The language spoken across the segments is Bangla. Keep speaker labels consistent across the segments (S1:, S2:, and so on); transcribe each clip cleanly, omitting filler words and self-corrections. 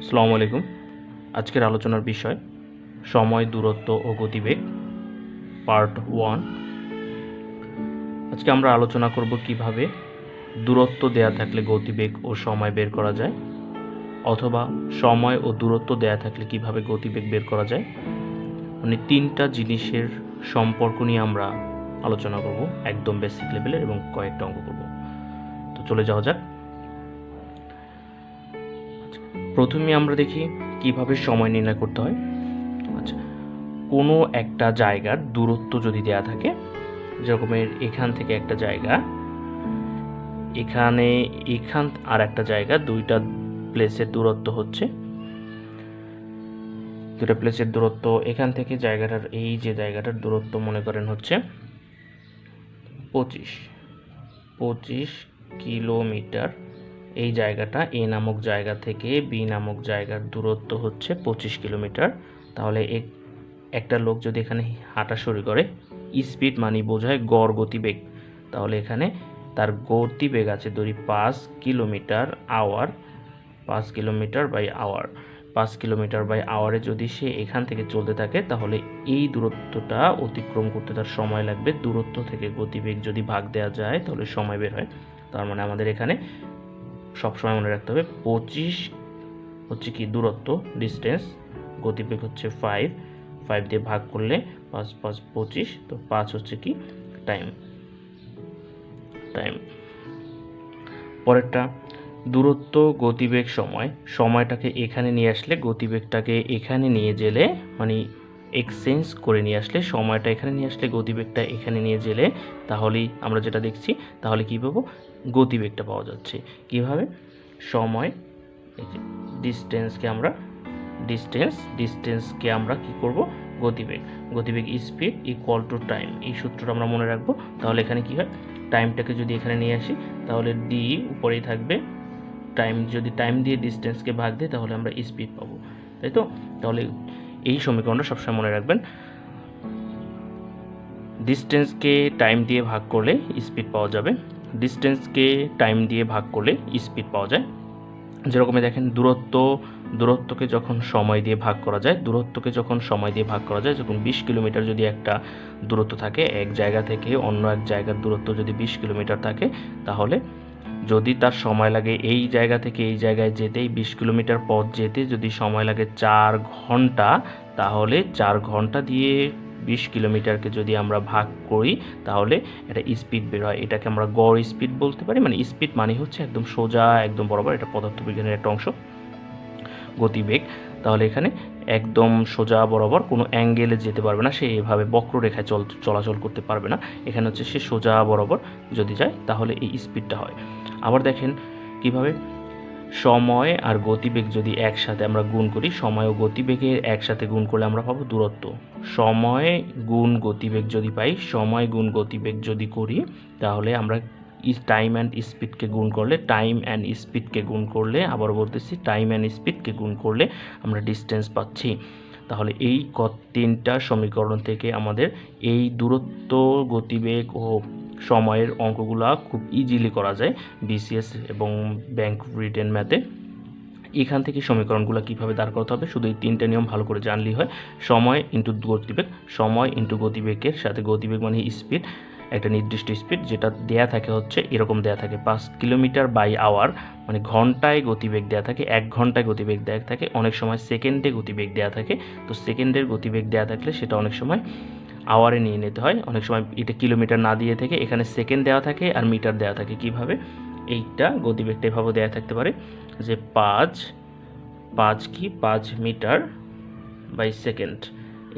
S1: আসসালামু আলাইকুম। আজকের আলোচনার বিষয় সময়, দূরত্ব ও গতিবেগ পার্ট 1। আজকে আমরা আলোচনা করব কিভাবে দূরত্ব দেয়া থাকলে গতিবেগ ও সময় বের করা যায়, অথবা সময় ও দূরত্ব দেয়া থাকলে কিভাবে গতিবেগ বের করা যায়। মানে তিনটা জিনিসের সম্পর্ক নিয়ে আমরা আলোচনা করব, একদম বেসিক লেভেলের, এবং কয়েকটা অঙ্ক করব। তো চলে যাওয়া যাক। প্রথমে আমরা দেখি কিভাবে সময় নির্ণয় করতে হয়। আচ্ছা, কোনো একটা জায়গার দূরত্ব যদি দেয়া থাকে, যেরকমের এখান থেকে একটা জায়গা, এখান আর একটা জায়গা, দুইটা প্লেসের দূরত্ব হচ্ছে, দুইটা প্লেসের দূরত্ব এখান থেকে জায়গাটার, এই যে জায়গাটার দূরত্ব মনে করেন হচ্ছে 25 কিলোমিটার। এই জায়গাটা এ নামক জায়গা থেকে বি নামক জায়গার দূরত্ব হচ্ছে 25 কিলোমিটার। তাহলে একটা লোক যদি এখানে হাঁটা শুরু করে, স্পিড মানে বোঝায় গড় গতিবেগ, তাহলে এখানে তার গতিবেগ আছে ধরি 5 kilometre hour. 5 kilometre by hour, 5 kilometre by আওয়ারে যদি সে এখান থেকে চলতে থাকে, তাহলে এই দূরত্বটা অতিক্রম করতে তার সময় লাগবে। দূরত্ব থেকে গতিবেগ যদি ভাগ দেওয়া যায় তাহলে সময় বের হয়। তার মানে আমাদের এখানে সবসময় মনে রাখতে হবে 25 হচ্ছে কি দূরত্ব, ডিস্টেন্স, গতিবেগ হচ্ছে 5 দিয়ে ভাগ করলে 5 5 25, তো 5 হচ্ছে কি টাইম। পরেরটা দূরত্ব, গতিবেগ, সময়টাকে এখানে নিয়ে আসলে, গতিবেগটাকে এখানে নিয়ে গেলে, মানে এক্সচেঞ্জ করে নিয়ে আসলে, সময়টা এখানে নিয়ে আসলে গতিবেগটা এখানে নিয়ে গেলে, তাহলেই আমরা যেটা দেখছি, তাহলে কী পাবো, গতিবেগটা পাওয়া যাচ্ছে। কিভাবে? সময়, এই যে ডিস্টেন্সকে আমরা কি করব, গতিবেগ স্পিড ইকুয়াল টু টাইম, এই সূত্রটা আমরা মনে রাখবো। তাহলে এখানে কি হয়, টাইমটাকে যদি এখানে নিয়ে আসি, তাহলে ডি উপরেই থাকবে, যদি টাইম দিয়ে ডিস্টেন্সকে ভাগ দিই তাহলে আমরা স্পিড পাবো, তাই তো? তাহলে এই সমীকরণটা সবসময় মনে রাখবেন, ডিস্টেন্সকে টাইম দিয়ে ভাগ করলে স্পিড পাওয়া যাবে, ডিস্টেন্সকে টাইম দিয়ে ভাগ করলে স্পিড পাওয়া যায়। যেরকমই দেখেন, দূরত্বকে যখন সময় দিয়ে ভাগ করা যায়, যখন 20 কিলোমিটার যদি একটা দূরত্ব থাকে, এক জায়গা থেকে অন্য এক জায়গার দূরত্ব যদি 20 কিলোমিটার থাকে, তাহলে যদি তার সময় লাগে এই জায়গা থেকে এই জায়গায় যেতে, 20 কিলোমিটার পথ যেতে যদি সময় লাগে 4 ঘন্টা, তাহলে 4 ঘন্টা দিয়ে 20 কিলোমিটারকে যদি আমরা ভাগ করি, তাহলে এটা স্পিড বের হয়। এটাকে আমরা গড় স্পিড বলতে পারি। মানে স্পিড মানে হচ্ছে একদম সোজা, একদম বরাবর, এটা পদার্থবিজ্ঞানের একটা অংশ। গতিবেগ, তাহলে এখানে একদম সোজা বরাবর, কোনো অ্যাঙ্গেলে যেতে পারবে না, সে এভাবে বক্ররেখায় চলাচল করতে পারবে না। এখানে হচ্ছে সে সোজা বরাবর যদি যায়, তাহলে এই স্পিডটা হয়। আবার দেখেন কিভাবে, সময় আর গতিবেগ যদি একসাথে আমরা গুণ করি, সময় ও গতিবেগের একসাথে গুণ করলে আমরা পাবো দূরত্ব। সময় গুণ গতিবেগ যদি পাই, সময় গুণ গতিবেগ যদি করি, তাহলে আমরা টাইম অ্যান্ড স্পিডকে গুণ করলে, আবার বলতেছি টাইম অ্যান্ড স্পিডকে গুণ করলে আমরা ডিস্টেন্স পাচ্ছি। তাহলে এই তিনটা সমীকরণ থেকে আমাদের এই দূরত্ব, গতিবেগ ও সময়ের অঙ্কগুলা খুব ইজিলি করা যায় বিসিএস এবং ব্যাংক রিটেন ম্যাথে। এখান থেকে সমীকরণগুলো কীভাবে দাঁড় করতে হবে, শুধু এই তিনটা নিয়ম ভালো করে জানলেই হয়। সময় ইন্টু গতিবেগের সাথে, গতিবেগ মানে স্পিড, একটা নির্দিষ্ট স্পিড যেটা দেয়া থাকে হচ্ছে এরকম দেয়া থাকে 5 কিলোমিটার বাই আওয়ার, মানে ঘন্টায় গতিবেগ দেয়া থাকে, 1 ঘন্টায় গতিবেগ দেয়া থাকে, অনেক সময় সেকেন্ডে গতিবেগ দেয়া থাকে। তো সেকেন্ডের গতিবেগ দেয়া থাকলে সেটা অনেক সময় আওয়ারে নিয়ে নিতে হয়, অনেক সময় এটা কিলোমিটার না দিয়ে থেকে এখানে সেকেন্ড দেওয়া থাকে আর মিটার দেওয়া থাকে। কিভাবে, এইটা গতিবেগটা এভাবে দেওয়া থাকতে পারে যে 5 মিটার বাই সেকেন্ড,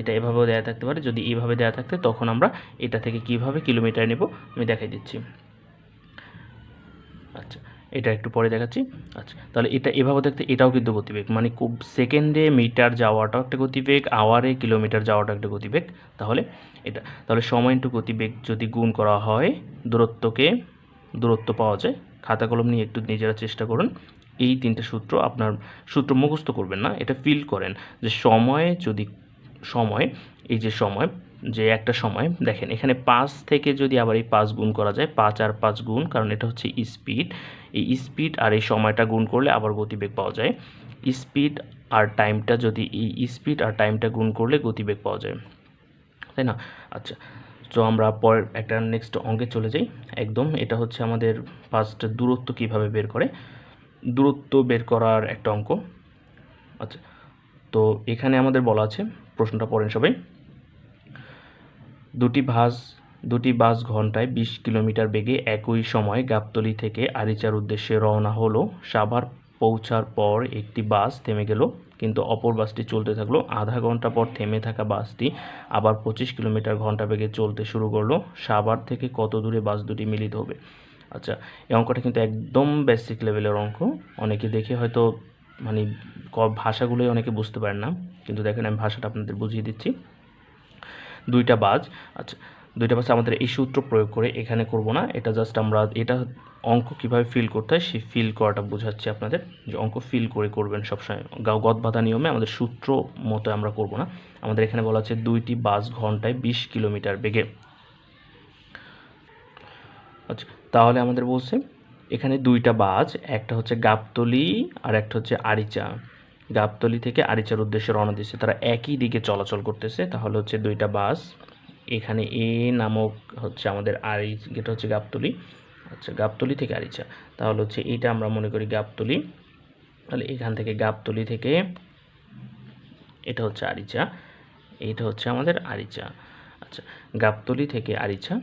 S1: এটা এভাবেও দেওয়া থাকতে পারে। যদি এইভাবে দেওয়া থাকতে, তখন আমরা এটা থেকে কিভাবে কিলোমিটার নেব আমি দেখাই দিচ্ছি। আচ্ছা, এটা একটু পরে দেখাচ্ছি। আচ্ছা, তাহলে এটা এভাবে দেখতে, এটাও কিন্তু গতিবেগ, মানে সেকেন্ডে মিটার যাওয়াটাও একটা গতিবেগ, আওয়ারে কিলোমিটার যাওয়াটা একটা গতিবেগ। তাহলে সময় ইন্টু গতিবেগ যদি গুণ করা হয়, দূরত্ব পাওয়া যায়। খাতা কলম নিয়ে একটু নিজেরা চেষ্টা করুন, এই তিনটে সূত্র, আপনার সূত্র মুখস্থ করবেন না, এটা ফিল করেন যে সময়ে যদি সময়, এই যে সময়, যে একটা সময় দেখেন এখানে 5 থেকে যদি আবার এই 5 গুণ করা যায়, 5 আর 5 গুণ, কারণ এটা হচ্ছে স্পিড, এই স্পিড আর এই সময়টা গুণ করলে আবার গতিবেগ পাওয়া যায়। স্পিড আর টাইমটা যদি এই স্পিড আর টাইমটা গুণ করলে গতিবেগ পাওয়া যায়, তাই না? আচ্ছা, তো আমরা পরের একটা নেক্সট অঙ্কে চলে যাই। একদম এটা হচ্ছে আমাদের ফার্স্ট দূরত্ব কিভাবে বের করে, দূরত্ব বের করার একটা অঙ্ক। আচ্ছা, তো এখানে আমাদের বলা আছে, প্রশ্নটা পড়েন সবাই। দুটি বাস ঘন্টায় 20 কিলোমিটার বেগে একই সময় গাবতলী থেকে আরিচার উদ্দেশ্যে রওনা হলো। সাভার পৌঁছার পর একটি বাস থেমে গেল, কিন্তু অপর বাসটি চলতে থাকলো। আধা ঘন্টা পর থেমে থাকা বাসটি আবার 25 কিলোমিটার ঘন্টা বেগে চলতে শুরু করলো। সাভার থেকে কত দূরে বাস দুটি মিলিত হবে? আচ্ছা, এই অঙ্কটা কিন্তু একদম বেসিক লেভেলের অঙ্ক। অনেকে দেখে হয়তো মানে ভাষাগুলোই অনেকে বুঝতে পারেন না, কিন্তু দেখেন আমি ভাষাটা আপনাদের বুঝিয়ে দিচ্ছি। দুইটা বাস, আচ্ছা দুইটা বাস আমাদের এই সূত্র প্রয়োগ করে এখানে করব না, এটা জাস্ট আমরা এটা অঙ্ক কিভাবে ফিল করতে হয় সেই ফিল করাটা বোঝাচ্ছি আপনাদের, যে অঙ্ক ফিল করে করবেন সবসময়। গদ বাঁধা নিয়মে আমাদের সূত্র মতো আমরা করব না। আমাদের এখানে বলা আছে দুইটি বাস ঘন্টায় 20 কিলোমিটার বেগে। আচ্ছা, তাহলে আমাদের বলছে এখানে দুইটা বাস, একটা হচ্ছে গাবতলী আর একটা হচ্ছে আরিচা। গাবতলী থেকে আরিচার উদ্দেশ্যে রওনা দিচ্ছে, তারা একই দিকে চলাচল করতেছে। তাহলে হচ্ছে দুইটা বাস, এখানে এ নামক হচ্ছে আমাদের যেটা হচ্ছে গাবতলী। আচ্ছা, গাবতলী থেকে আরিচা, তাহলে হচ্ছে এইটা আমরা মনে করি গাবতলী। তাহলে এখান থেকে গাবতলী থেকে এটা হচ্ছে আরিচা, এইটা হচ্ছে আমাদের আরিচা। আচ্ছা, গাবতলী থেকে আরিচা,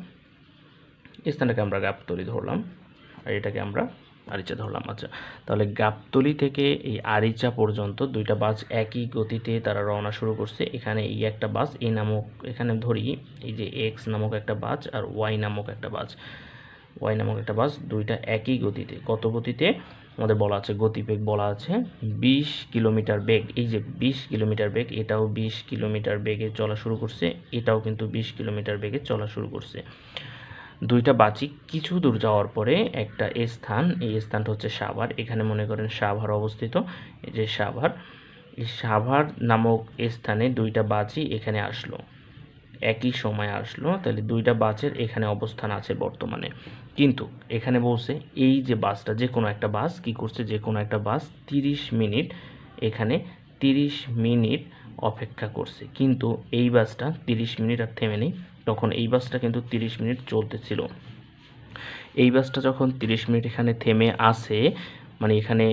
S1: এই স্থানটাকে আমরা গাবতলী ধরলাম, আর এটাকে আমরা আরিচা ধরলাম। আচ্ছা, তাহলে গাবতলী থেকে এই আরিচা পর্যন্ত দুইটা বাস একই গতিতে তারা রওনা শুরু করছে। এখানে এই একটা বাস এই নামক, এখানে ধরি এই যে এক্স নামক একটা বাস আর ওয়াই নামক একটা বাস, দুইটা একই গতিতে। কত গতিতে আমাদের বলা আছে? গতিবেগ বলা আছে 20 কিলোমিটার বেগ। এই যে 20 কিলোমিটার বেগ, এটাও 20 কিলোমিটার বেগে চলা শুরু করছে, এটাও কিন্তু 20 কিলোমিটার বেগে চলা শুরু করছে। দুইটা বাচিক কিছু দূর যাওয়ার পরে একটা স্থান, এই স্থানটা হচ্ছে সাভার। এখানে মনে করেন সাভার অবস্থিত, এই যে সাভার, এই সাভার নামক স্থানে দুইটা বাসই এখানে আসলো, একই সময় আসলো। তাহলে দুইটা বাসের এখানে অবস্থান আছে বর্তমানে, কিন্তু এখানে বলছে এই যে বাসটা, যে কোনো একটা বাস কি করছে, যে কোনো একটা বাস 30 মিনিট, এখানে 30 মিনিট অপেক্ষা করছে, কিন্তু এই বাসটা 30 মিনিট আর থেমে নেই। তখন এই বাসটা কিন্তু 30 মিনিট চলতেছিল। এই বাসটা যখন 30 মিনিট এখানে থেমে আসে, মানে এখানে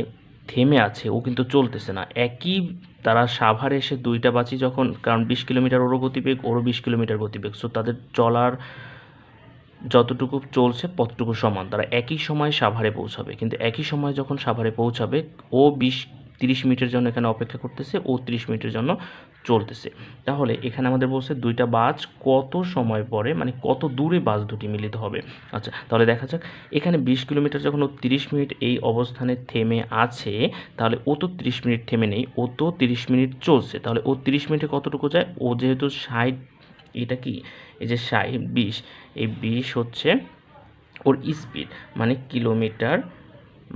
S1: থেমে আছে, ও কিন্তু চলতেছে না। একই তারা সাভারে এসে দুইটা বাসই যখন, কারণ 20 কিলোমিটার ওরও গতিবেগ, ওরও 20 কিলোমিটার গতিবেগ, সো তাদের চলার যতটুকু চলছে ততটুকু সমান, তারা একই সময় সাভারে পৌঁছাবে। কিন্তু একই সময় যখন সাভারে পৌঁছাবে, ও 30 মিনিটের জন্য এখানে অপেক্ষা করতেছে, ও 30 মিনিটের জন্য চলতেছে। তাহলে এখানে আমাদের বলছে দুইটা বাস কত সময় পরে, মানে কত দূরে বাস দুটি মিলিত হবে। আচ্ছা, তাহলে দেখা যাক, এখানে 20 কিলোমিটার যখন ও 30 মিনিট এই অবস্থানে থেমে আছে, তাহলে ও তো 30 মিনিট থেমে নেই, ও তো 30 মিনিট চলছে। তাহলে ও 30 মিনিটে কতটুকু যায়? ও যেহেতু 60, এটা কি এই যে 20, এই 20 হচ্ছে ওর স্পিড, মানে কিলোমিটার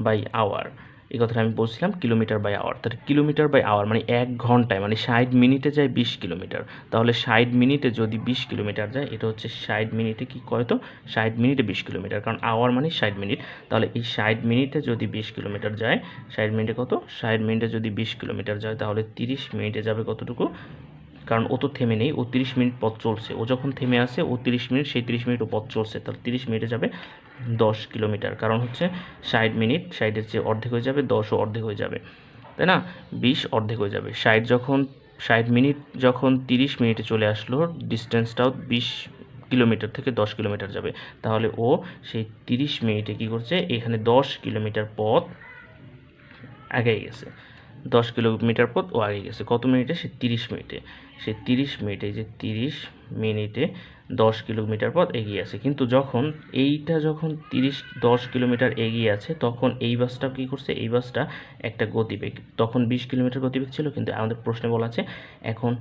S1: বাই আওয়ার। এই কথাটা আমি বলছিলাম কিলোমিটার বাই আওয়ার। তাহলে কিলোমিটার বাই আওয়ার মানে 1 ঘন্টায়, মানে 60 মিনিটে যায় 20 কিলোমিটার। তাহলে 60 মিনিটে যদি 20 কিলোমিটার যায়, এটা হচ্ছে 60 মিনিটে কি করে, তো 60 মিনিটে 20 কিলোমিটার, কারণ আওয়ার মানে 60 মিনিট। তাহলে এই 60 মিনিটে যদি 20 কিলোমিটার যায়, 60 মিনিটে কত? 60 মিনিটে যদি 20 কিলোমিটার যায়, তাহলে 30 মিনিটে যাবে কতটুকু? কারণ ও তো থেমে নেই, ও 30 মিনিট পথ চলছে। ও যখন থেমে আসে, ও 30 মিনিট, সেই 30 মিনিট ও পথ চলছে, তাহলে 30 মিনিটে যাবে 10 কিলোমিটার। কারণ হচ্ছে 60 মিনিট, 60-এর চেয়ে অর্ধেক হয়ে যাবে, 10ও অর্ধেক হয়ে যাবে, তাই না? 20 অর্ধেক হয়ে যাবে। 60 মিনিট যখন 30 মিনিটে চলে আসলো, ডিস্টেন্সটাও 20 কিলোমিটার থেকে 10 কিলোমিটার যাবে। তাহলে ও সেই 30 মিনিটে কী করছে, এখানে 10 কিলোমিটার পথ আগেই গেছে। 10 কিলোমিটার পথ ও আগে গেছে। কত মিনিটে? সে 30 মিনিটে। সে 30 মিনিটে, যে 30 মিনিটে 10 কিলোমিটার পথ এগিয়ে আছে। কিন্তু যখন এইটা যখন 10 কিলোমিটার এগিয়ে আছে, তখন এই বাসটা কী করছে? এই বাসটা একটা গতিবেগ, তখন 20 কিলোমিটার গতিবেগ ছিল, কিন্তু আমাদের প্রশ্নে বলা আছে এখন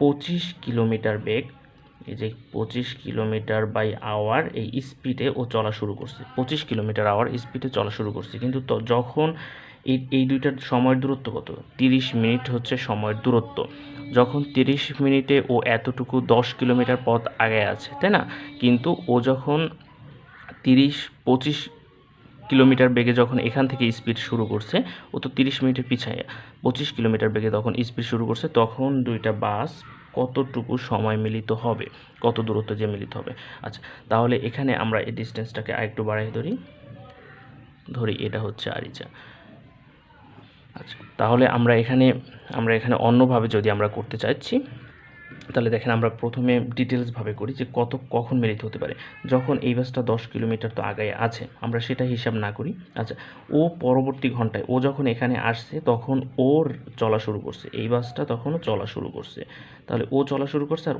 S1: 25 কিলোমিটার বেগ, এই যে 25 কিলোমিটার বাই আওয়ার এই স্পিডে ও চলা শুরু করছে। 25 কিলোমিটার আওয়ার স্পিডে চলা শুরু করছে, কিন্তু যখন এই দুইটার সময়ের দূরত্ব কত? 30 মিনিট হচ্ছে সময়ের দূরত্ব। যখন 30 মিনিটে ও এতটুকু 10 কিলোমিটার পথ আগে আছে, তাই না? কিন্তু ও যখন 30-25 কিলোমিটার বেগে যখন এখান থেকে স্পিড শুরু করছে, ও তো 30 মিনিটের পিছায় 25 কিলোমিটার বেগে তখন স্পিড শুরু করছে, তখন দুইটা বাস কতটুকু সময় মিলিত হবে, কত দূরত্ব যে মিলিত হবে। আচ্ছা, তাহলে এখানে আমরা এই ডিস্টেন্সটাকে আরেকটু বাড়াই ধরি এটা হচ্ছে আরিচা। আচ্ছা, তাহলে আমরা এখানে অন্যভাবে যদি আমরা করতে চাইছি, তাহলে দেখেন আমরা প্রথমে ডিটেলসভাবে করি যে কখন মিলিত হতে পারে। যখন এই বাসটা 10 কিলোমিটার তো আগে আছে, আমরা সেটা হিসাব না করি। আচ্ছা, ও পরবর্তী ঘন্টায় ও যখন এখানে আসছে তখন ওর চলা শুরু করছে, এই বাসটা তখনও চলা শুরু করছে। তাহলে ও চলা শুরু করছে আর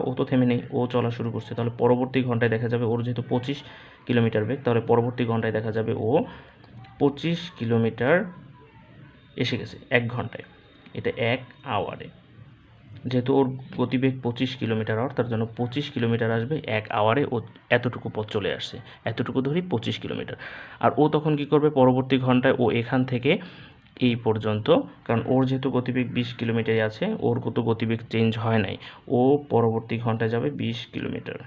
S1: ও তো থেমে নেই, ও চলা শুরু করছে। তাহলে পরবর্তী ঘন্টায় দেখা যাবে ওর যেহেতু 25 কিলোমিটার বেগ, তাহলে পরবর্তী ঘন্টায় দেখা যাবে ও 25 কিলোমিটার এসে গেছে 1 ঘন্টায়। এটা 1 আওয়ারে। যেহেতু ওর গতিবেগ 25 কিলোমিটার আওয়ার, তার জন্য 25 কিলোমিটার আসবে 1 আওয়ারে। ও এতটুকু পথ চলে আসছে, এতটুকু ধরি 25 কিলোমিটার। আর ও তখন কি করবে? পরবর্তী ঘন্টায় ও এখান থেকে এই পর্যন্ত, কারণ ওর যেহেতু গতিবেগ 20 কিলোমিটারই আছে, ওর কত গতিবেগ চেঞ্জ হয় নাই, ও পরবর্তী ঘন্টায় যাবে 20 কিলোমিটার।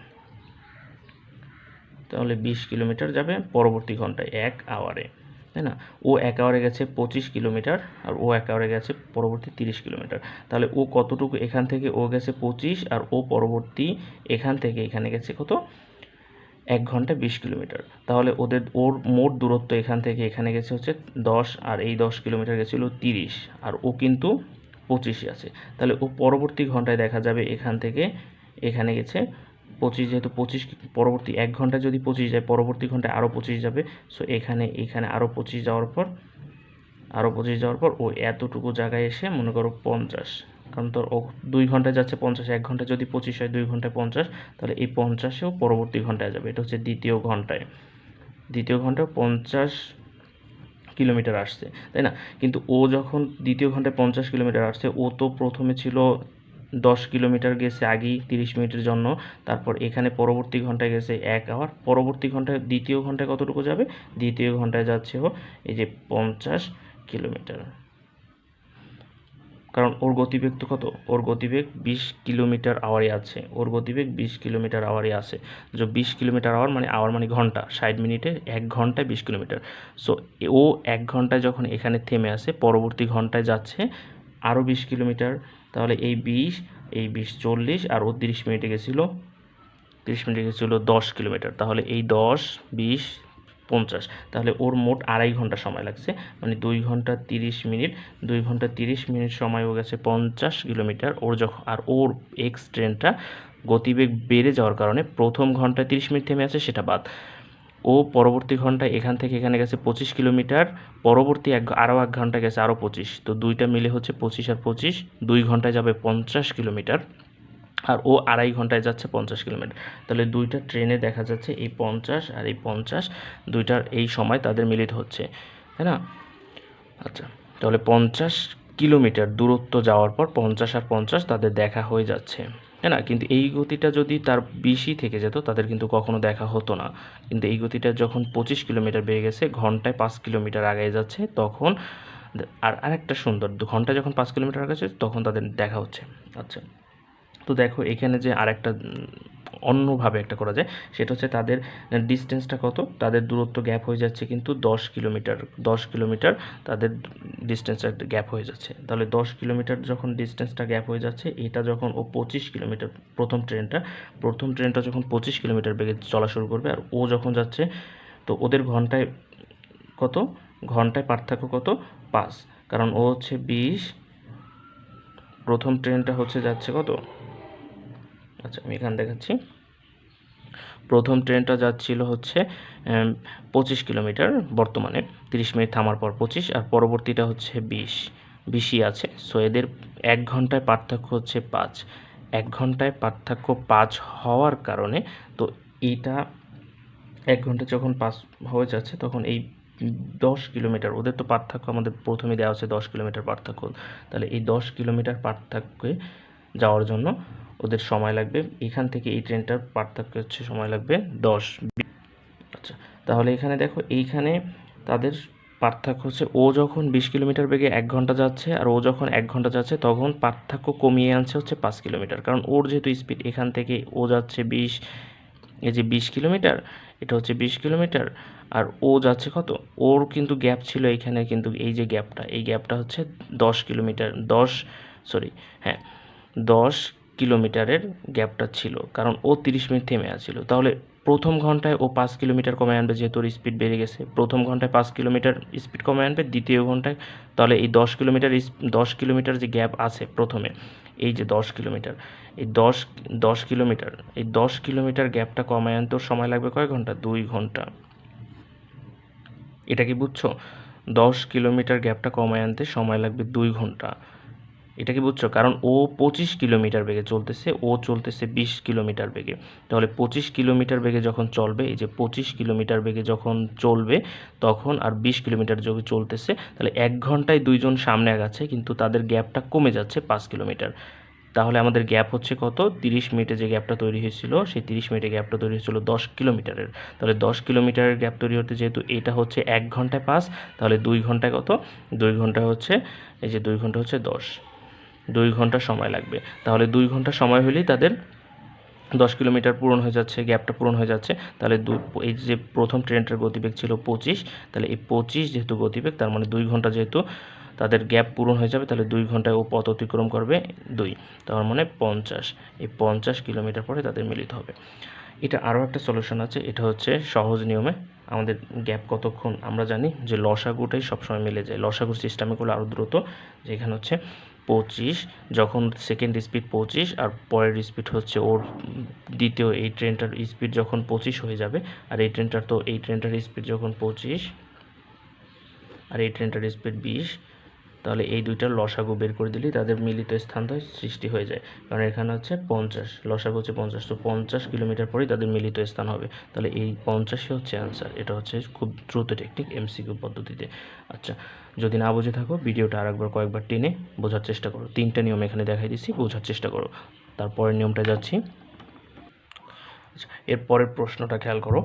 S1: তাহলে 20 কিলোমিটার যাবে পরবর্তী ঘন্টায় 1 আওয়ারে, তাই না? ও 1 আওয়ারে গেছে 25 কিলোমিটার, আর ও 1 আওয়ারে গেছে পরবর্তী 30 কিলোমিটার। তাহলে ও কতটুকু এখান থেকে ও গেছে 25, আর ও পরবর্তী এখান থেকে এখানে গেছে কত? 1 ঘন্টায় 20 কিলোমিটার। তাহলে ওর মোট দূরত্ব এখান থেকে এখানে গেছে হচ্ছে 10, আর এই 10 কিলোমিটার গেছিলো 30, আর ও কিন্তু 25-ই আছে। তাহলে ও পরবর্তী ঘন্টায় দেখা যাবে এখান থেকে এখানে গেছে 25, যেহেতু 25 পরবর্তী 1 ঘন্টায় যদি 25 যায়, পরবর্তী ঘন্টায় আরও 25 যাবে। সো এখানে আরও 25 যাওয়ার পর ও এতটুকু জায়গায় এসে মনে করো 50, কারণ তোর ও 2 ঘন্টায় যাচ্ছে 50, 1 ঘন্টায় যদি 25 হয়, 2 ঘন্টায় 50, তাহলে এই 50এও পরবর্তী ঘন্টায় যাবে। এটা হচ্ছে দ্বিতীয় ঘন্টায় 50 কিলোমিটার আসছে, তাই না? কিন্তু ও যখন দ্বিতীয় ঘন্টায় 50 কিলোমিটার আসছে, ও তো প্রথমে ছিল 10 কিলোমিটার গেছে আগেই 30 মিনিটের জন্য, তারপর এখানে পরবর্তী ঘন্টায় গেছে 1 আওয়ার। পরবর্তী ঘন্টায় দ্বিতীয় ঘন্টায় কতটুকু যাবে? দ্বিতীয় ঘন্টায় যাচ্ছে ও এই যে 50 কিলোমিটার, কারণ ওর গতিবেগ তো কত? ওর গতিবেগ 20 কিলোমিটার আওয়ারে আছে, ওর গতিবেগ 20 কিলোমিটার আওয়ারে আছে। যে 20 কিলোমিটার আওয়ার মানে ঘন্টা, 60 মিনিটে 1 ঘন্টায় 20 কিলোমিটার। সো ও 1 ঘন্টায় যখন এখানে থেমে আসে, পরবর্তী ঘন্টায় যাচ্ছে আরও 20 কিলোমিটার। তাহলে এই 20 40, আর ও 30 মিনিটে গেছিলো 10 কিলোমিটার। তাহলে এই 10 20 50, তাহলে ওর মোট 2.5 ঘন্টা সময় লাগছে, মানে 2 ঘন্টা 30 মিনিট। 2 ঘন্টা 30 মিনিট সময় ও গেছে 50 কিলোমিটার। ওর এক্স ট্রেনটা গতিবেগ বেড়ে যাওয়ার কারণে প্রথম ঘন্টায় 30 মিনিট থেমে আছে, সেটা বাদ। ও পরবর্তী ঘন্টায় এখান থেকে এখানে গেছে 25 কিলোমিটার, পরবর্তী আরও 1 ঘন্টা গেছে আরও 25, তো দুইটা মিলে হচ্ছে 25 আর 25, 2 ঘন্টায় যাবে 50 কিলোমিটার, আর ও 2.5 ঘন্টায় যাচ্ছে 50 কিলোমিটার। তাহলে দুইটা ট্রেনে দেখা যাচ্ছে এই 50 আর এই 50, দুইটার এই সময় তাদের মিলিত হচ্ছে, তাই না? আচ্ছা, তাহলে 50 কিলোমিটার দূরত্ব যাওয়ার পর 50 আর 50 তাদের দেখা হয়ে যাচ্ছে, তাই না? কিন্তু এই গতিটা যদি তার বেশি থেকে যেত, তাদের কিন্তু কখনো দেখা হতো না। কিন্তু এই গতিটা যখন 25 কিলোমিটার বেড়ে গেছে, ঘন্টায় 5 কিলোমিটার আগে যাচ্ছে, তখন আরেকটা সুন্দর, ঘন্টায় যখন 5 কিলোমিটার আগে যাচ্ছে তখন তাদের দেখা হচ্ছে। আচ্ছা, তো দেখো এখানে যে আরেকটা অন্যভাবে একটা করা যায়, সেটা হচ্ছে তাদের ডিস্টেন্সটা কত? তাদের দূরত্ব গ্যাপ হয়ে যাচ্ছে কিন্তু 10 কিলোমিটার তাদের ডিস্টেন্সটা গ্যাপ হয়ে যাচ্ছে। তাহলে 10 কিলোমিটার যখন ডিস্টেন্সটা গ্যাপ হয়ে যাচ্ছে, এটা যখন ও 25 কিলোমিটার, প্রথম ট্রেনটা যখন 25 কিলোমিটার বেগে চলা শুরু করবে, আর ও যখন যাচ্ছে, তো ওদের ঘন্টায় পার্থক্য কত? 5, কারণ ও হচ্ছে 20, প্রথম ট্রেনটা হচ্ছে যাচ্ছে কত? আচ্ছা, আমি এখানে দেখাচ্ছি। প্রথম ট্রেনটা যাচ্ছিল হচ্ছে 25 কিলোমিটার, বর্তমানে 30 মিনিট থামার পর 25, আর পরবর্তীটা হচ্ছে 20ই আছে। সো এদের 1 ঘন্টায় পার্থক্য হচ্ছে 5। 1 ঘন্টায় পার্থক্য 5 হওয়ার কারণে, তো এইটা 1 ঘন্টা যখন 5 হয়ে যাচ্ছে, তখন এই 10 কিলোমিটার, ওদের তো পার্থক্য আমাদের প্রথমে দেওয়া আছে 10 কিলোমিটার পার্থক্য। তাহলে এই 10 কিলোমিটার পার্থক্যে যাওয়ার জন্য ওদের সময় লাগবে, এখান থেকে এই ট্রেনটার পার্থক্য হচ্ছে সময় লাগবে 10। আচ্ছা, তাহলে এখানে দেখো, এইখানে তাদের পার্থক্য হচ্ছে ও যখন 20 কিলোমিটার বেগে 1 ঘন্টা যাচ্ছে আর ও যখন 1 ঘন্টা যাচ্ছে তখন পার্থক্য কমিয়ে আনছে হচ্ছে 5 কিলোমিটার, কারণ ওর যেহেতু স্পিড এখান থেকে ও যাচ্ছে 20, এই যে 20 কিলোমিটার, এটা হচ্ছে 20 কিলোমিটার, আর ও যাচ্ছে কত, ওর কিন্তু গ্যাপ ছিল এখানে, কিন্তু এই যে গ্যাপটা, এই গ্যাপটা হচ্ছে 10 কিলোমিটার, 10 সরি হ্যাঁ 10 কিলোমিটারের গ্যাপটা ছিল, কারণ ও 30 মিনিট থেমে আছিল। তাহলে প্রথম ঘন্টায় ও 5 কিলোমিটার কমে আনবে, যেহেতু ওর স্পিড বেড়ে গেছে, প্রথম ঘন্টায় 5 কিলোমিটার স্পিড কমে আনবে, দ্বিতীয় ঘন্টায় তাহলে এই 10 কিলোমিটার যে গ্যাপ আছে প্রথমে, এই যে 10 কিলোমিটার, এই 10 কিলোমিটার, এই 10 কিলোমিটার গ্যাপটা কমায় আনতে ওর সময় লাগবে কয় ঘন্টা, 2 ঘন্টা। এটা কি বুঝছো? 10 কিলোমিটার গ্যাপটা কমায় আনতে সময় লাগবে 2 ঘন্টা। এটা কি বুঝছো? কারণ ও 25 কিলোমিটার বেগে চলতেছে, ও চলতেছে 20 কিলোমিটার বেগে। তাহলে 25 কিলোমিটার বেগে যখন চলবে, এই যে 25 কিলোমিটার বেগে যখন চলবে তখন, আর 20 কিলোমিটার যখন চলতেছে, তাহলে 1 ঘন্টায় দুইজন সামনে আগাচ্ছে, কিন্তু তাদের গ্যাপটা কমে যাচ্ছে 5 কিলোমিটার। তাহলে আমাদের গ্যাপ হচ্ছে কত, 30 মিনিটে যে গ্যাপটা তৈরি হয়েছিল, সেই 30 মিনিটে গ্যাপটা তৈরি হয়েছিল 10 কিলোমিটারের। তাহলে 10 কিলোমিটারের গ্যাপ তৈরি হতে যেহেতু এটা হচ্ছে 1 ঘন্টায় 5, তাহলে 2 ঘন্টায় কত, 2 ঘন্টা হচ্ছে, এই যে 2 ঘন্টা হচ্ছে 10, 2 ঘন্টা সময় লাগবে। তাহলে 2 ঘন্টা সময় হলেই তাদের 10 কিলোমিটার পূরণ হয়ে যাচ্ছে, গ্যাপটা পূরণ হয়ে যাচ্ছে। তাহলে এই যে প্রথম ট্রেনটার গতিবেগ ছিল 25, তাহলে এই 25 যেহেতু গতিবেগ, তার মানে 2 ঘন্টা যেহেতু তাদের গ্যাপ পূরণ হয়ে যাবে, তাহলে 2 ঘন্টায় ও পথ অতিক্রম করবে 2, তার মানে 50। এই 50 কিলোমিটার পরে তাদের মিলিত হবে। এটা আরও একটা সলিউশন আছে, এটা হচ্ছে সহজ নিয়মে আমাদের গ্যাপ কতক্ষণ আমরা জানি যে লসাগুটাই সবসময় মিলে যায়, লসাগুর সিস্টেমে করলে আরও দ্রুত। যেখানে হচ্ছে 25, যখন সেকেন্ড স্পিড 25 আর পরের স্পিড হচ্ছে ওর দ্বিতীয়, এই ট্রেনটার স্পিড যখন 25 হয়ে যাবে, আর এই ট্রেনটার স্পিড যখন 25 আর এই ট্রেনটার স্পিড 20, তাহলে এই দুইটার লসাগু বের করে দিলেই তাদের মিলিত স্থানদ্বয় সৃষ্টি হয়ে যায়। কারণ এখানে হচ্ছে 50, লসাগু হচ্ছে 50, তো 50 কিলোমিটার পরেই তাদের মিলিত স্থান হবে। তাহলে এই 50ই হচ্ছে অ্যান্সার। এটা হচ্ছে খুব দ্রুত টেকনিক এমসিকিউ পদ্ধতিতে। আচ্ছা, যদি না বুঝে থাকো ভিডিওটা আরেকবার কয়েকবার টেনে বোঝার চেষ্টা করো। 3টা নিয়ম এখানে দেখাই দিচ্ছি, বোঝার চেষ্টা করো। তারপরের নিয়মটা যাচ্ছি। আচ্ছা, এর পরের প্রশ্নটা খেয়াল করো।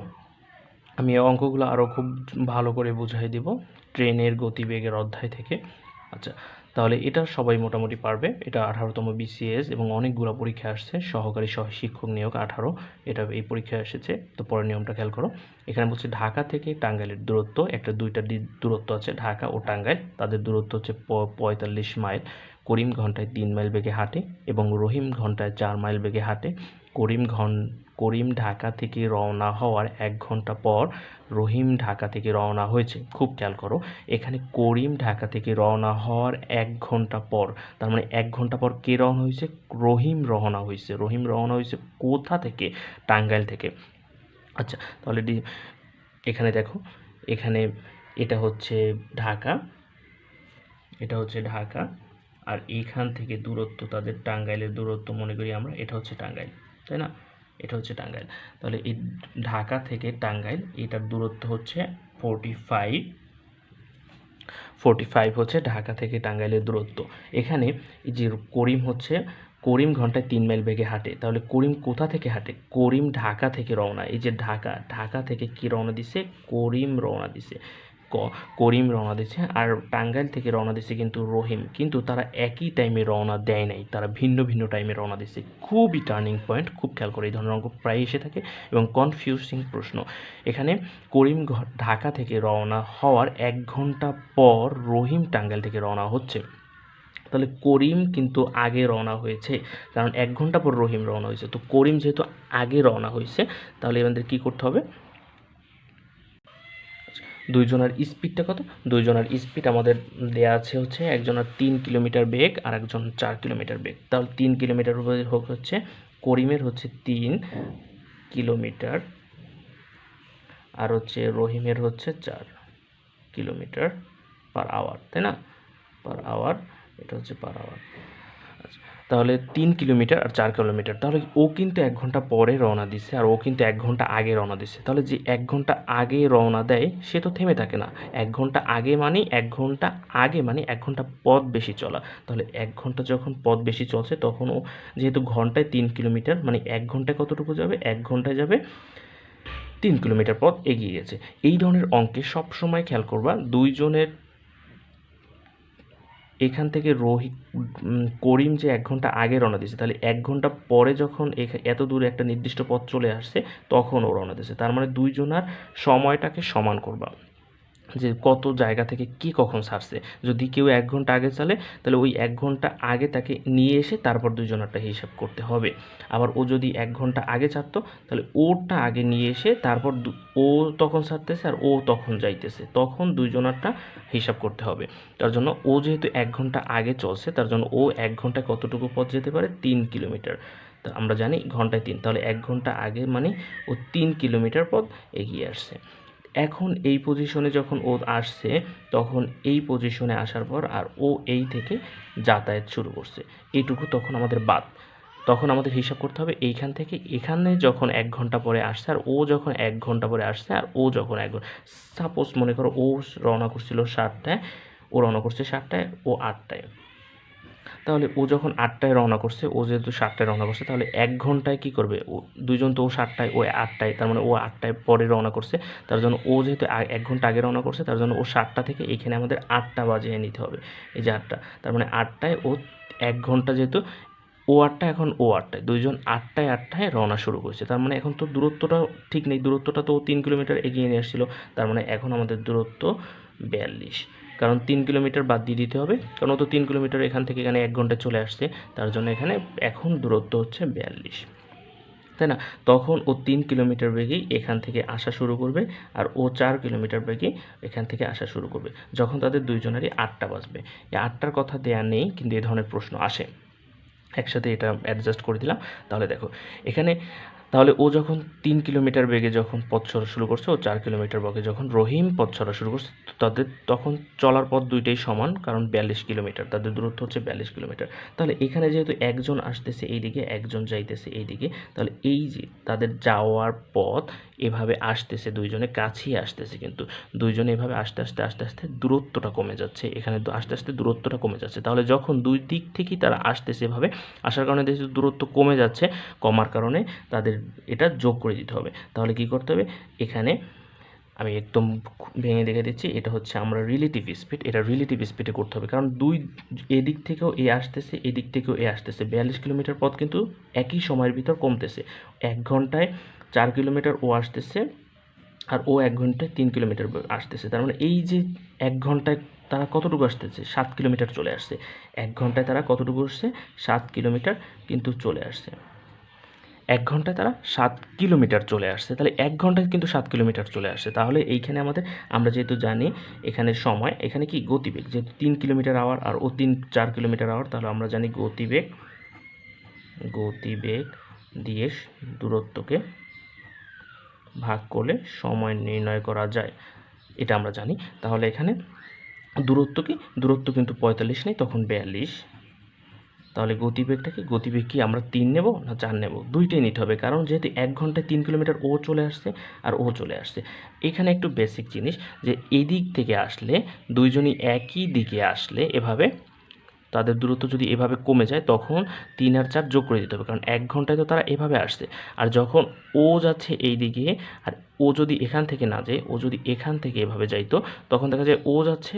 S1: আমি এই অঙ্কগুলো আরও খুব ভালো করে বুঝাই দিব ট্রেনের গতিবেগের অধ্যায় থেকে। আচ্ছা, তাহলে এটা সবাই মোটামুটি পারবে। এটা 18তম বিসিএস এবং অনেকগুলো পরীক্ষা আসছে, সহকারী শিক্ষক নিয়োগ 18, এটা এই পরীক্ষায় এসেছে। তো পরের নিয়মটা খেয়াল করো। এখানে বলছে ঢাকা থেকে টাঙ্গাইলের দূরত্ব, দুইটা দূরত্ব আছে, ঢাকা ও টাঙ্গাইল, তাদের দূরত্ব হচ্ছে 45 মাইল। করিম ঘন্টায় 3 মাইল বেগে হাঁটে এবং রহিম ঘন্টায় 4 মাইল বেগে হাঁটে। করিম ঢাকা থেকে রওনা হওয়ার 1 ঘন্টা পর রহিম ঢাকা থেকে রওনা হয়েছে। খুব খেয়াল করো, এখানে করিম ঢাকা থেকে রওনা হওয়ার 1 ঘন্টা পর, তার মানে 1 ঘন্টা পর কে রওনা হয়েছে, রহিম রওনা হয়েছে। রহিম রওনা হয়েছে কোথা থেকে, টাঙ্গাইল থেকে। আচ্ছা, তাহলে এখানে দেখো, এখানে এটা হচ্ছে ঢাকা, এটা হচ্ছে ঢাকা, আর এইখান থেকে দূরত্ব, তাদের টাঙ্গাইলের দূরত্ব মনে করি আমরা, এটা হচ্ছে টাঙ্গাইল, তাই না, এটা হচ্ছে টাঙ্গাইল। তাহলে এই ঢাকা থেকে টাঙ্গাইল, এটার দূরত্ব হচ্ছে 45 হচ্ছে ঢাকা থেকে টাঙ্গাইলের দূরত্ব। এখানে এই যে করিম ঘন্টায় 3 মাইল বেগে হাঁটে, তাহলে করিম কোথা থেকে হাঁটে, করিম ঢাকা থেকে রওনা, এই যে ঢাকা থেকে কি রওনা দিছে, করিম রওনা দিছে, করিম রওনা দিচ্ছে, আর টাঙ্গাইল থেকে রওনা দিচ্ছে কিন্তু রহিম, কিন্তু তারা একই টাইমে রওনা দেয় নাই, তারা ভিন্ন ভিন্ন টাইমে রওনা দিচ্ছে। খুবই টার্নিং পয়েন্ট, খুব খেয়াল করে, এই ধরনের অঙ্ক প্রায় এসে থাকে এবং কনফিউজিং প্রশ্ন। এখানে করিম ঢাকা থেকে রওনা হওয়ার 1 ঘন্টা পর রহিম টাঙ্গাইল থেকে রওনা হচ্ছে। তাহলে করিম কিন্তু আগে রওনা হয়েছে, কারণ 1 ঘন্টা পর রহিম রওনা হয়েছে। তো করিম যেহেতু আগে রওনা হয়েছে, তাহলে আমাদের কী করতে হবে, দুইজনের স্পিডটা কত, দুইজনের স্পিড আমাদের দেয়া আছে হচ্ছে, একজনের 3 কিলোমিটার বেগ আর একজন 4 কিলোমিটার বেগ। তাহলে 3 কিলোমিটার হোক হচ্ছে করিমের হচ্ছে 3 কিলোমিটার, আর হচ্ছে রহিমের হচ্ছে 4 কিলোমিটার পার আওয়ার, তাই না, পার আওয়ার, এটা হচ্ছে পার আওয়ার। আচ্ছা, তাহলে 3 কিলোমিটার আর 4 কিলোমিটার, তাহলে ও কিন্তু 1 ঘন্টা পরে রওনা দিচ্ছে আর ও কিন্তু 1 ঘন্টা আগে রওনা দিচ্ছে। তাহলে যে 1 ঘন্টা আগে রওনা দেয় সে তো থেমে থাকে না, 1 ঘন্টা আগে মানে 1 ঘন্টা আগে মানে 1 ঘন্টা পথ বেশি চলা। তাহলে 1 ঘন্টা যখন পথ বেশি চলছে তখন ও যেহেতু ঘন্টায় 3 কিলোমিটার, মানে 1 ঘন্টায় কতটুকু যাবে, 1 ঘন্টায় যাবে 3 কিলোমিটার পথ এগিয়ে গেছে। এই ধরনের অঙ্কে সবসময় খেয়াল করবা দুইজনের এখান থেকে করিম যে 1 ঘন্টা আগে রওনা দিয়েছে, তাহলে 1 ঘন্টা পরে যখন এত দূরে একটা নির্দিষ্ট পথ চলে আসছে তখন ও রওনা দিয়েছে। তার মানে দুইজনার সময়টাকে সমান করবা, যে কত জায়গা থেকে কি কখন ছাড়ছে। যদি কেউ 1 ঘন্টা আগে চলে তাহলে ওই 1 ঘন্টা আগে তাকে নিয়ে এসে তারপর দুইজনারটা হিসাব করতে হবে। আবার ও যদি 1 ঘন্টা আগে ছাড়তো তাহলে ওরটা আগে নিয়ে এসে তারপর ও তখন ছাড়তেছে আর ও তখন যাইতেছে, তখন দুইজনারটা হিসাব করতে হবে। তার জন্য ও যেহেতু 1 ঘন্টা আগে চলছে তার জন্য ও 1 ঘন্টায় কতটুকু পথ যেতে পারে, 3 কিলোমিটার। তা আমরা জানি ঘন্টায় 3, তাহলে 1 ঘন্টা আগে মানে ও 3 কিলোমিটার পথ এগিয়ে আসছে। এখন এই পজিশনে যখন ও আসছে তখন এই পজিশনে আসার পর আর ও এই থেকে যাতায়াত শুরু করছে, এইটুকু তখন আমাদের বাদ। তখন আমাদের হিসাব করতে হবে এইখান থেকে এখানে যখন 1 ঘন্টা পরে আসছে আর ও যখন 1 ঘন্টা পরে আসছে আর ও যখন সাপোজ মনে করো ও রওনা করছিল 7টায়, ও রওনা করছে 7টায়, ও 8টায়। তাহলে ও যখন 8টায় রওনা করছে, ও যেহেতু 7টায় রওনা করছে, তাহলে 1 ঘন্টায় কী করবে ও, দুইজন তো ও 7টায় ও 8টায়, তার মানে ও 8টায় পরে রওনা করছে। তার জন্য ও যেহেতু 1 ঘন্টা আগে রওনা করছে তার জন্য ও 7টা থেকে এখানে আমাদের 8টা বাজিয়ে নিতে হবে, এই যে 8টা। তার মানে 8টায় ও 1 ঘন্টা যেহেতু ও 8টা, এখন ও 8টায়, দুইজন 8টায় রওনা শুরু করেছে। তার মানে এখন তো দূরত্বটাও ঠিক নেই, দূরত্বটা তো ও 3 কিলোমিটার এগিয়ে নিয়ে আসছিল। তার মানে এখন আমাদের দূরত্ব 42, কারণ 3 কিলোমিটার বাদ দিয়ে দিতে হবে, কারণ ও তো 3 কিলোমিটার এখান থেকে এখানে 1 ঘন্টায় চলে আসছে। তার জন্য এখানে এখন দূরত্ব হচ্ছে 42, তাই না? তখন ও 3 কিলোমিটার বেগেই এখান থেকে আসা শুরু করবে আর ও 4 কিলোমিটার বেগে এখান থেকে আসা শুরু করবে যখন তাদের দুইজনেরই 8টা বাজবে। এই 8টার কথা দেয়া নেই, কিন্তু এই ধরনের প্রশ্ন আসে। একসাথে এটা অ্যাডজাস্ট করে দিলাম। তাহলে দেখো এখানে, তাহলে ও যখন 3 কিলোমিটার বেগে যখন পথ চলা শুরু করছে, ও 4 কিলোমিটার বেগে যখন রহিম পথ চলা শুরু করছে, তো তাদের তখন চলার পথ দুইটাই সমান, কারণ 42 কিলোমিটার, তাদের দূরত্ব হচ্ছে 42 কিলোমিটার। তাহলে এখানে যেহেতু একজন আসতেছে এইদিকে, একজন যাইতেছে এইদিকে, তাহলে এই যে তাদের যাওয়ার পথ এভাবে আসতেছে, দুইজনে কাছেই আসতেছে, কিন্তু দুইজনে এভাবে আস্তে আস্তে আস্তে আস্তে দূরত্বটা কমে যাচ্ছে, এখানে আস্তে আস্তে দূরত্বটা কমে যাচ্ছে। তাহলে যখন দুই দিক থেকেই তারা আসতেছে এভাবে আসার কারণে যেহেতু দূরত্ব কমে যাচ্ছে, কমার কারণে তাদের এটা যোগ করে দিতে হবে। তাহলে কি করতে হবে, এখানে আমি একদম ভেঙে দেখে দিচ্ছি, এটা হচ্ছে আমরা রিলেটিভ স্পিড, এটা রিলেটিভ স্পিডে করতে হবে, কারণ দুই এদিক থেকেও এ আসতেছে, এদিক থেকেও এ আসতেছে। 42 কিলোমিটার পথ কিন্তু একই সময়ের ভিতর কমতেছে। 1 ঘন্টায় 4 কিলোমিটার ও আসতেছে আর ও 1 ঘন্টায় 3 কিলোমিটার আসতেছে। তার মানে এই যে 1 ঘন্টায় তারা কতটুকু আসতেছে, 7 কিলোমিটার চলে আসছে। 1 ঘন্টায় তারা কতটুকু আসছে, 7 কিলোমিটার কিন্তু চলে আসছে। 1 ঘন্টায় তারা 7 কিলোমিটার চলে আসছে, তাহলে 1 ঘন্টায় কিন্তু 7 কিলোমিটার চলে আসছে। তাহলে এইখানে আমাদের, আমরা যেহেতু জানি এখানে সময়, এখানে কি গতিবেগ, যেহেতু 3 কিলোমিটার আওয়ার আর ও 4 কিলোমিটার আওয়ার, তাহলে আমরা জানি গতিবেগ দিয়ে দূরত্বকে ভাগ করলে সময় নির্ণয় করা যায়, এটা আমরা জানি। তাহলে এখানে দূরত্ব কি, দূরত্ব কিন্তু 45 নেই, তখন 42। তাহলে গতিবেগটা কি, গতিবেগ কি আমরা 3 নেব না 4 নেব, দুইটাই নিতে হবে, কারণ যেহেতু 1 ঘন্টায় 3 কিলোমিটার ও চলে আসছে আর ও চলে আসছে। এখানে একটু বেসিক জিনিস, যে এদিক থেকে আসলে দুইজনই একই দিকে আসলে এভাবে তাদের দূরত্ব যদি এভাবে কমে যায় তখন 3 আর 4 যোগ করে দিতে হবে, কারণ 1 ঘন্টায় তো তারা এভাবে আসছে। আর যখন ও যাচ্ছে এই দিকে আর ও যদি এখান থেকে না যায়, ও যদি এখান থেকে এভাবে যাইতো, তখন দেখা যায় ও যাচ্ছে,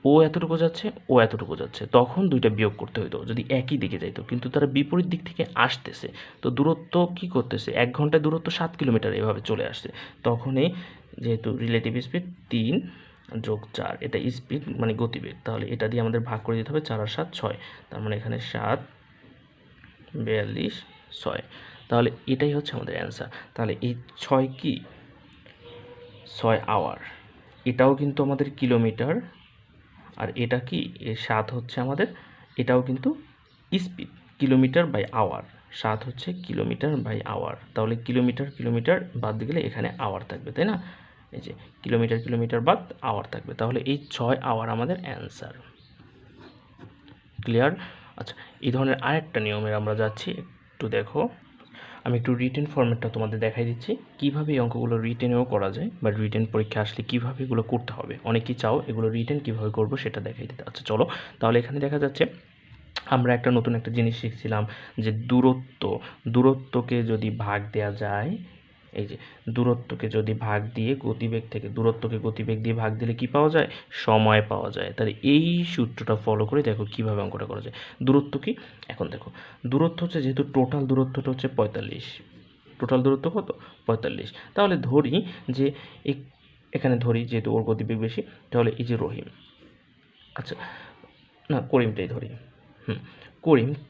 S1: ও এতটুকু যাচ্ছে, ও এতটুকু যাচ্ছে, তখন দুইটা বিয়োগ করতে হইতো যদি একই দিকে যাইতো, কিন্তু তারা বিপরীত দিক থেকে আসতেছে, তো দূরত্ব কি করতেছে, 1 ঘন্টায় দূরত্ব 7 কিলোমিটার এভাবে চলে আসছে। তখনই যেহেতু রিলেটিভ স্পিড 3 যোগ 4, এটা স্পিড মানে গতিবেগ, তাহলে এটা দিয়ে আমাদের ভাগ করে দিতে হবে, 4 আর 7 6, তার মানে এখানে 7 42 6, তাহলে এটাই হচ্ছে আমাদের অ্যান্সার। তাহলে এই 6 কি, 6 আওয়ার, এটাও কিন্তু আমাদের কিলোমিটার, আর এটা কি, এর 7 হচ্ছে আমাদের, এটাও কিন্তু স্পিড, কিলোমিটার বাই আওয়ার, 7 হচ্ছে কিলোমিটার বাই আওয়ার। তাহলে কিলোমিটার বাদ দিয়ে গেলে এখানে আওয়ার থাকবে, তাই না? এই যে কিলোমিটার বাদ আওয়ার থাকবে, তাহলে এই 6 আওয়ার আমাদের অ্যান্সার। ক্লিয়ার? আচ্ছা, এই ধরনের আরেকটা নিয়মের আমরা যাচ্ছি, একটু দেখো। আমি একটু রিটেন ফরম্যাটটা তোমাদের দেখাই দিচ্ছি, কীভাবে এই অঙ্কগুলো রিটেনেও করা যায়, বা রিটেন পরীক্ষা আসলে কীভাবে এগুলো করতে হবে। অনেকেই চাও এগুলো রিটেন কীভাবে করবো সেটা দেখাই দিতে। আচ্ছা চলো, তাহলে এখানে দেখা যাচ্ছে আমরা একটা নতুন একটা জিনিস শিখছিলাম, যে দূরত্বকে যদি ভাগ দেওয়া যায়, এই যে দূরত্বকে যদি ভাগ দিয়ে গতিবেগ থেকে দূরত্বকে গতিবেগ দিয়ে ভাগ দিলে কি পাওয়া যায়? সময় পাওয়া যায়। তাহলে এই সূত্রটা ফলো করে দেখো কিভাবে অঙ্কটা করা যায়। দূরত্ব কি? এখন দেখো দূরত্ব হচ্ছে, যেহেতু টোটাল দূরত্বটা হচ্ছে 45, টোটাল দূরত্ব কত? 45। তাহলে ধরি যে এখানে ধরি যেহেতু ওর গতিবেগ বেশি, তাহলে এই যে রহিম, আচ্ছা না করিমটাই ধরি,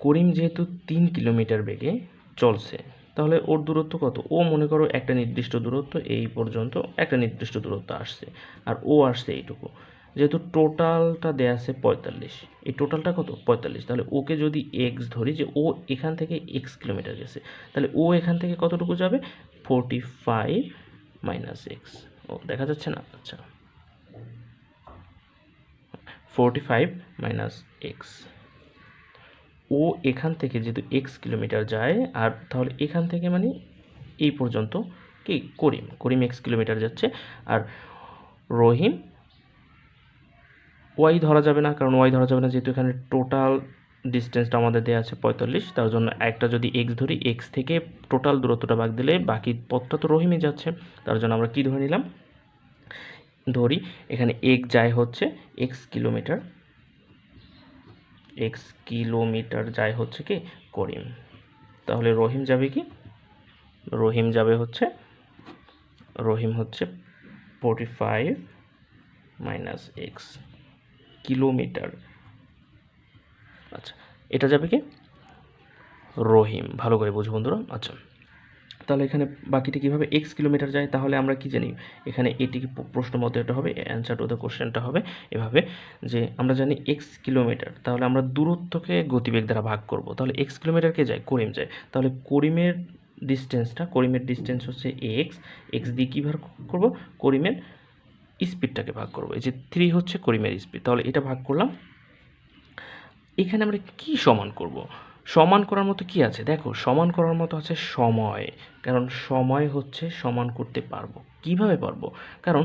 S1: করিম যেহেতু 3 কিলোমিটার বেগে চলছে, তাহলে ওর দূরত্ব কত? ও মনে করো একটা নির্দিষ্ট দূরত্ব, এই পর্যন্ত একটা নির্দিষ্ট দূরত্ব আসছে, আর ও আসছে এইটুকু। যেহেতু টোটালটা দেয়া আছে 45, এই টোটালটা কত? 45। তাহলে ওকে যদি এক্স ধরি, যে ও এখান থেকে এক্স কিলোমিটার গেছে, তাহলে ও এখান থেকে কতটুকু যাবে? 45 মাইনাস এক্স। ও দেখা যাচ্ছে না? আচ্ছা, 45 মাইনাস এক্স। ও এখান থেকে যেহেতু এক্স কিলোমিটার যায়, আর তাহলে এখান থেকে মানে এই পর্যন্ত কি করিম এক্স কিলোমিটার যাচ্ছে, আর রহিম ওয়াই ধরা যাবে না, কারণ ওয়াই ধরা যাবে না যেহেতু এখানে টোটাল ডিস্টেন্সটা আমাদের দেওয়া আছে 45। তার জন্য একটা যদি এক্স ধরি, এক্স থেকে টোটাল দূরত্বটা ভাগ দিলে বাকি পথটা তো রহিমই যাচ্ছে, তার জন্য আমরা কি ধরে নিলাম? ধরি এখানে এক্স যায় হচ্ছে এক্স কিলোমিটার যায় হচ্ছে কি করিম, তাহলে রহিম যাবে কি? রহিম হচ্ছে 45 মাইনাস এক্স কিলোমিটার। আচ্ছা, এটা যাবে কি? রহিম। ভালো করে বুঝো বন্ধুরা। আচ্ছা, তাহলে এখানে বাকিটা কীভাবে? এক্স কিলোমিটার যায়, তাহলে আমরা কি জানি এখানে এটিকে প্রশ্ন মতো এটা হবে, অ্যান্সার টু দ্য কোশ্চেনটা হবে এভাবে, যে আমরা জানি এক্স কিলোমিটার, তাহলে আমরা দূরত্বকে গতিবেগ দ্বারা ভাগ করব, তাহলে এক্স কিলোমিটারকে যায় করিম যায়, তাহলে করিমের ডিস্টেন্স হচ্ছে এক্স দিয়ে কী ভাগ করবো? করিমের স্পিডটাকে ভাগ করবো। এই যে 3 হচ্ছে করিমের স্পিড, তাহলে এটা ভাগ করলাম। এখানে আমরা কি সমান করব? সমান করার মতো কি আছে? দেখো সমান করার মতো আছে সময়, কারণ সময় হচ্ছে সমান করতে পারবো। কিভাবে পারবো? কারণ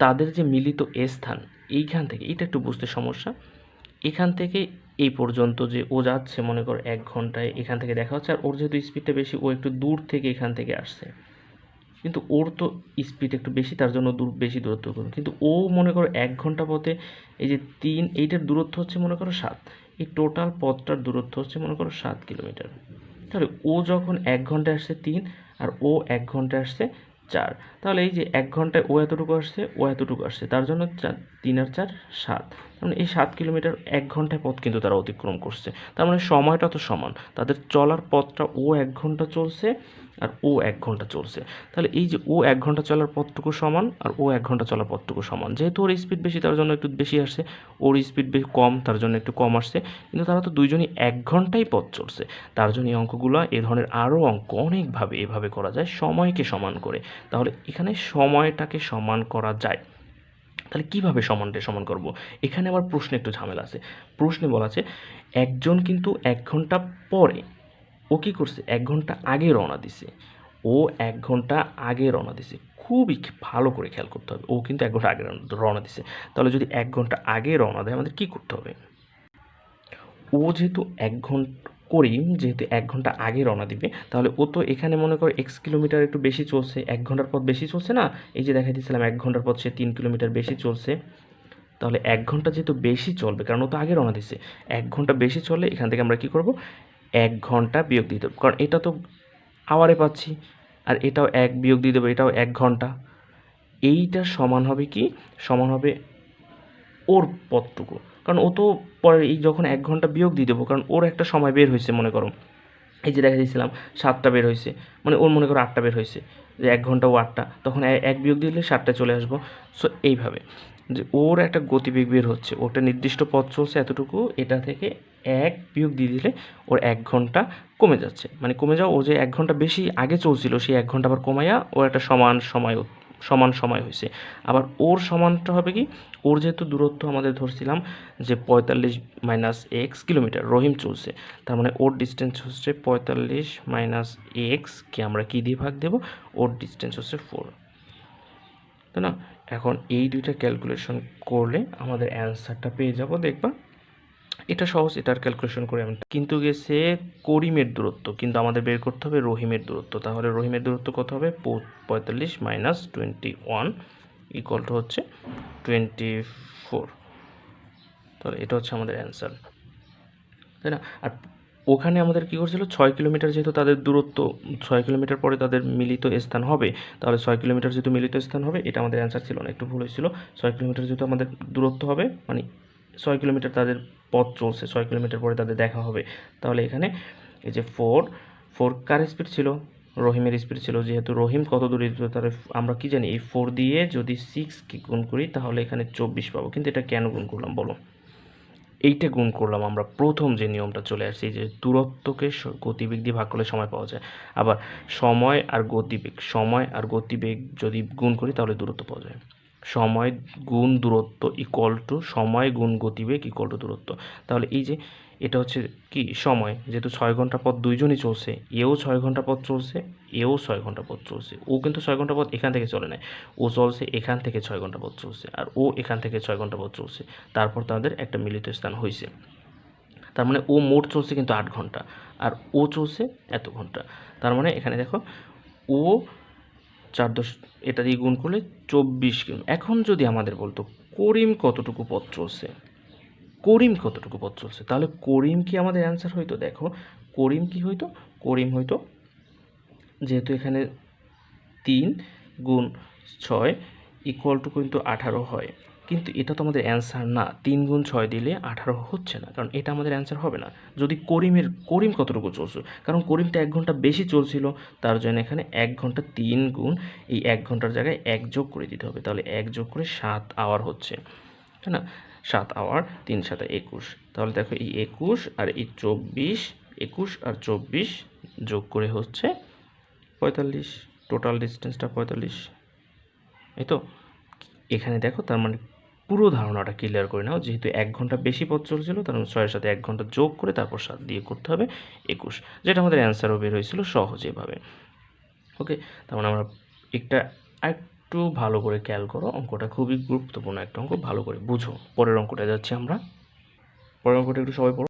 S1: তাদের যে মিলিত স্থান, এইখান থেকে, এটা একটু বুঝতে সমস্যা, এখান থেকে এই পর্যন্ত যে ও যাচ্ছে, মনে করো 1 ঘন্টায় এখান থেকে দেখা হচ্ছে, আর ওর যেহেতু স্পিডটা বেশি, ও একটু দূর থেকে এখান থেকে আসছে, কিন্তু ওর তো স্পিড একটু বেশি, তার জন্য বেশি দূরত্ব করুন, কিন্তু ও মনে করো 1 ঘন্টা পথে, এই যে 3, এইটার দূরত্ব হচ্ছে মনে করো 7, এই টোটাল পথটার দূরত্ব হচ্ছে মনে করো 7 কিলোমিটার। তাহলে ও যখন 1 ঘন্টায় আসছে 3, আর ও 1 ঘন্টায় আসছে 4, তাহলে এই যে 1 ঘন্টায় ও এতটুকু আসছে, তার জন্য 3 আর 4 7, মানে এই 7 কিলোমিটার 1 ঘন্টায় পথ কিন্তু তারা অতিক্রম করছে। তার মানে সময়টা তো সমান, তাদের চলার পথটা ও 1 ঘন্টা চলছে আর ও 1 ঘন্টা চলছে, তাহলে এই যে ও 1 ঘন্টা চলার পথটুকু সমান আর ও 1 ঘন্টা চলার পথটুকু সমান, যেহেতু ওর স্পিড বেশি তার জন্য একটু বেশি আসছে, ওর স্পিড কম তার জন্য একটু কম আসছে, কিন্তু তারা তো দুইজনই 1 ঘন্টাই পথ চলছে, তার জন্য এই অঙ্কগুলো, এ ধরনের আরও অঙ্ক অনেকভাবে এভাবে করা যায় সময়কে সমান করে। তাহলে এখানে সময়টাকে সমান করা যায়, তাহলে কীভাবে সমান করব? এখানে আবার প্রশ্নে একটু ঝামেলা আছে। প্রশ্নে বলা আছে একজন কিন্তু 1 ঘন্টা পরে, ও কী করছে? 1 ঘন্টা আগে রওনা দিছে, খুবই ভালো করে খেয়াল করতে হবে, ও কিন্তু 1 ঘন্টা আগে রওনা দিছে। তাহলে যদি 1 ঘন্টা আগে রওনা দেয়, আমাদের কী করতে হবে? ও যেহেতু 1 ঘন্টা আগে রওনা দিবে, তাহলে ও তো এখানে মনে করো এক্স কিলোমিটার একটু বেশি চলছে, 1 ঘন্টার পথ বেশি চলছে না? এই যে দেখাই দিয়েছিলাম 1 ঘন্টার পথ সে 3 কিলোমিটার বেশি চলছে, তাহলে 1 ঘন্টা যেহেতু বেশি চলবে, কারণ ও তো আগে রওনা দিছে, 1 ঘন্টা বেশি চললে এখান থেকে আমরা কী করব? 1 ঘন্টা বিয়োগ দিতে হবে, কারণ এটা তো আওয়ারে পাচ্ছি, আর এটাও 1 বিয়োগ দিয়ে দেবো, এটাও 1 ঘন্টা। এইটা সমান হবে কি? সমান হবে ওর পথটুকু, কারণ ও তো পরে এই যখন 1 ঘন্টা বিয়োগ দিয়ে দেবো, কারণ ওর একটা সময় বের হয়েছে, মনে করো এই যে দেখা দিয়েছিলাম 7টা বের হয়েছে, মানে ওর মনে করো 8টা বের হয়েছে, যে 1 ঘন্টা ও 8টা, তখন 1 বিয়োগ দিলে 7টায় চলে আসবো। সো এইভাবে যে ওর একটা গতিবেগ বের হচ্ছে, ওটা নির্দিষ্ট পথ চলছে এতটুকু, এটা থেকে 1 বিয়োগ দিয়ে দিলে ওর 1 ঘন্টা কমে যাচ্ছে, মানে কমে যাওয়া, ও যে 1 ঘন্টা বেশি আগে চলছিল সেই 1 ঘন্টা আবার কমাইয়া ও একটা সমান সময় হয়েছে। আবার ওর সমানটা হবে কি? ওর যেহেতু দূরত্ব আমাদের ধরছিলাম যে 45 মাইনাস এক্স কিলোমিটার রহিম চলছে, তার মানে ওর ডিস্টেন্স হচ্ছে 45 মাইনাস এক্সকে আমরা কী দিয়ে ভাগ দেব? ওর ডিস্টেন্স হচ্ছে 4, তাই না? এখন এই দুইটা ক্যালকুলেশন করলে আমাদের অ্যান্সারটা পেয়ে যাব, দেখবা এটা সহজ, এটার ক্যালকুলেশন করে আমি কিন্তু গেছে করিমের দূরত্ব, কিন্তু আমাদের বের করতে হবে রহিমের দূরত্ব। তাহলে রহিমের দূরত্ব কত হবে? 45 মাইনাস 21 ইকুয়াল টু হচ্ছে 24। তাহলে এটা হচ্ছে আমাদের অ্যান্সার, তাই না? আর ওখানে আমাদের কী করছিল, 6 কিলোমিটার যেহেতু তাদের দূরত্ব, 6 কিলোমিটার পরে তাদের মিলিত স্থান হবে, তাহলে 6 কিলোমিটার যেহেতু মিলিত স্থান হবে, এটা আমাদের অ্যান্সার ছিল না, একটু ভুল হয়েছিল। 6 কিলোমিটার যেহেতু আমাদের দূরত্ব হবে, মানে 6 কিলোমিটার তাদের পথ চলছে, 6 কিলোমিটার পরে তাদের দেখা হবে, তাহলে এখানে এই যে 4 কার স্পিড ছিল? রহিমের স্পিড ছিল। যেহেতু রহিম কত দূরে দিত, তাহলে আমরা কি জানি, এই 4 দিয়ে যদি 6কে গুণ করি তাহলে এখানে 24 পাবো। কিন্তু এটা কেন গুণ করলাম বলো? এইটা গুণ করলাম আমরা, প্রথম যে নিয়মটা চলে আসছে, যে দূরত্বকে গতিবেগ দিয়ে ভাগ করলে সময় পাওয়া যায়। আবার সময় আর গতিবেগ যদি গুণ করি তাহলে দূরত্ব পাওয়া যায়। সময় গুণ দূরত্ব ইকুয়াল টু সময় গুণ গতিবেগ ইকুয়াল টু দূরত্ব। তাহলে এই যে এটা হচ্ছে কি সময়, যেহেতু 6 ঘন্টা পথ দুইজনই চলছে, এও 6 ঘন্টা পথ চলছে, এও 6 ঘন্টা পথ চলছে। ও কিন্তু 6 ঘন্টা পথ এখান থেকে চলে নাই, ও চলছে এখান থেকে 6 ঘন্টা পথ চলছে, আর ও এখান থেকে 6 ঘন্টা পথ চলছে। তারপর তাদের একটা মিলিত স্থান হয়েছে। তার মানে ও মোট চলছে কিন্তু 8 ঘন্টা, আর ও চলছে এত ঘন্টা। তার মানে এখানে দেখো, ও 4 এটা দিয়ে গুণ করলে 24 কিলো। এখন যদি আমাদের বলতো করিম কতটুকু পথ চলছে, তাহলে করিম কি আমাদের অ্যান্সার হইতো? দেখো করিম কি হইতো, করিম হইতো, যেহেতু এখানে 3 গুণ 6 ইকুয়াল টু কিন্তু 18 হয়, কিন্তু এটা তো আমাদের অ্যান্সার না। 3 গুণ 6 দিলে 18 হচ্ছে না, কারণ এটা আমাদের অ্যান্সার হবে না। যদি করিম কতটুকু চলছে, কারণ করিম তো 1 ঘন্টা বেশি চলছিল, তার জন্য এখানে 1 ঘন্টা 3 গুণ এই 1 ঘন্টার জায়গায় 1 যোগ করে দিতে হবে। তাহলে 1 যোগ করে 7 আওয়ার হচ্ছে, তাই না? 7 আওয়ার, 3 7 21। তাহলে দেখো এই 21 আর এই 24, 21 আর 24 যোগ করে হচ্ছে 45। টোটাল ডিস্টেন্সটা 45, এই তো। এখানে দেখো, তার মানে পুরো ধারণাটা ক্লিয়ার করে নাও। যেহেতু 1 ঘন্টা বেশি পথ চলছিল, তার মানে 6-এর সাথে 1 ঘন্টা যোগ করে তারপর 7 দিয়ে করতে হবে 21, যেটা আমাদের অ্যান্সারও বের হয়েছিল সহজ এভাবে। ওকে, তার মানে আমরা একটা একটু ভালো করে খেয়াল করো, অঙ্কটা খুবই গুরুত্বপূর্ণ একটা অঙ্ক, ভালো করে বুঝো। পরের অঙ্কটা যাচ্ছি আমরা, পরের অঙ্কটা একটু সবাই পড়ো।